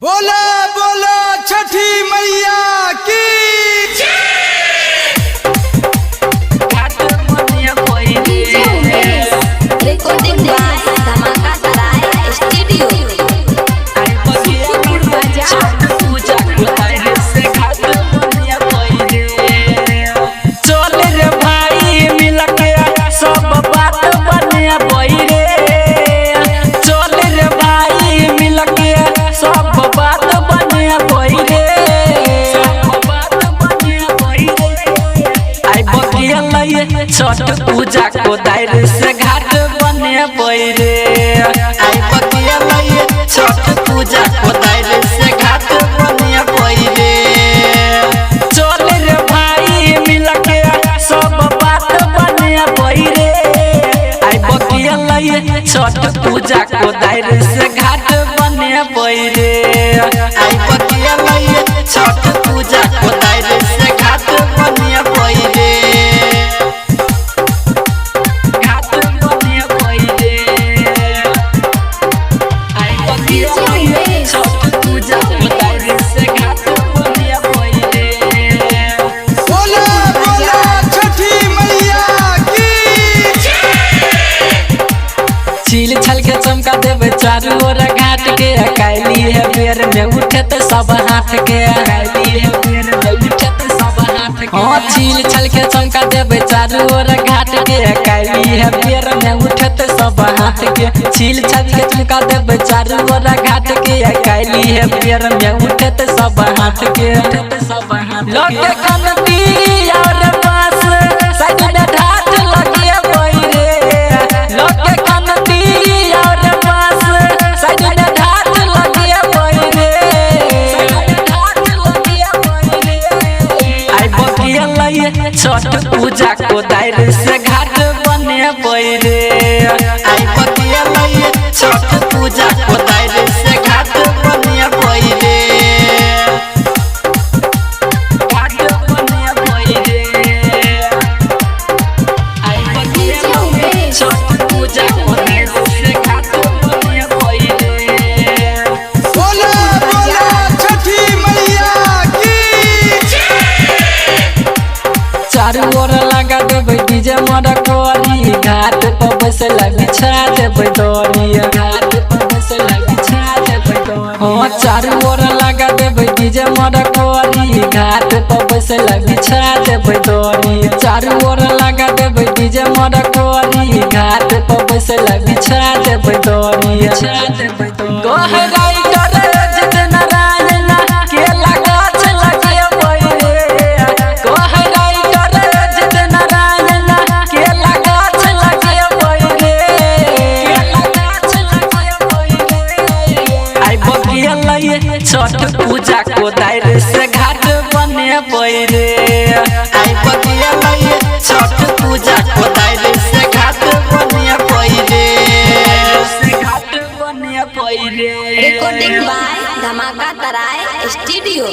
बोला बोला छठी मैया की रिकॉर्डिंग बाय धमाका सराय स्टूडियो। छठ पूजा को दायरे से घाट बने बैरे आई बतिया लइए छठ पूजा को दायरे से घाट बने बैरे चले रे भाई मिलके सब बात बने बैरे आई बतिया लइए छठ पूजा को दायरे से घाट बने बैरे आई बतिया लइए छठ पूजा को दायरे से घाट बने बैरे बोला बोला छठी मैया की चील छल के चमका देवे चारू ओर घाट के कैली है बेर में उठत सब हाथ के कैली है बेर में उठत सब हाथ के हां चील छल के चमका देवे चारू ओर घाट के कैली है बेर में उठत सब हाथ के चील छल के चमका देवे चारू ओर घाट के कैली है बेर में उठत सब हाथ के सब हाथ लोटे कनती और पास साइड में ढाट लगे बैरे लोटे कनती और पास साइड में ढाट लगे बैरे आई बतिया लइए छठ पूजा को दायरे से घाट बने बैरे आई बतिया लइए छठ पूजा को दायरे से घाट बने बैरे बोला बोला छठी मैया की चारू ओर लगा देबै डीजे मरकोरी घाट पर बसल बिछा देबै डोरी घाट पर बसल बिछा देबै डोरी हां चारू ओर लगा देबै डीजे मरकोरी घाट पर बसल बिछा देबै डोरी चारू ओर लगा देबै डीजे मरकोरी घाट पर बसल बिछा देबै डोरी बिछा देबै डोरी गोहराई करे जितना राजना के लगाछ लगे बैरे गोहराई करे जितना राजना के लगाछ लगे बैरे के लगाछ लगे बैरे आई बतिया लइए छठ पूजा को दायरे से घाट बने बैरे आई बतिया लइए छठ पूजा को दायरे से घाट बने बैरे से घाट बने बैरे रिकॉर्डिंग बाय धमाका सराय स्टूडियो।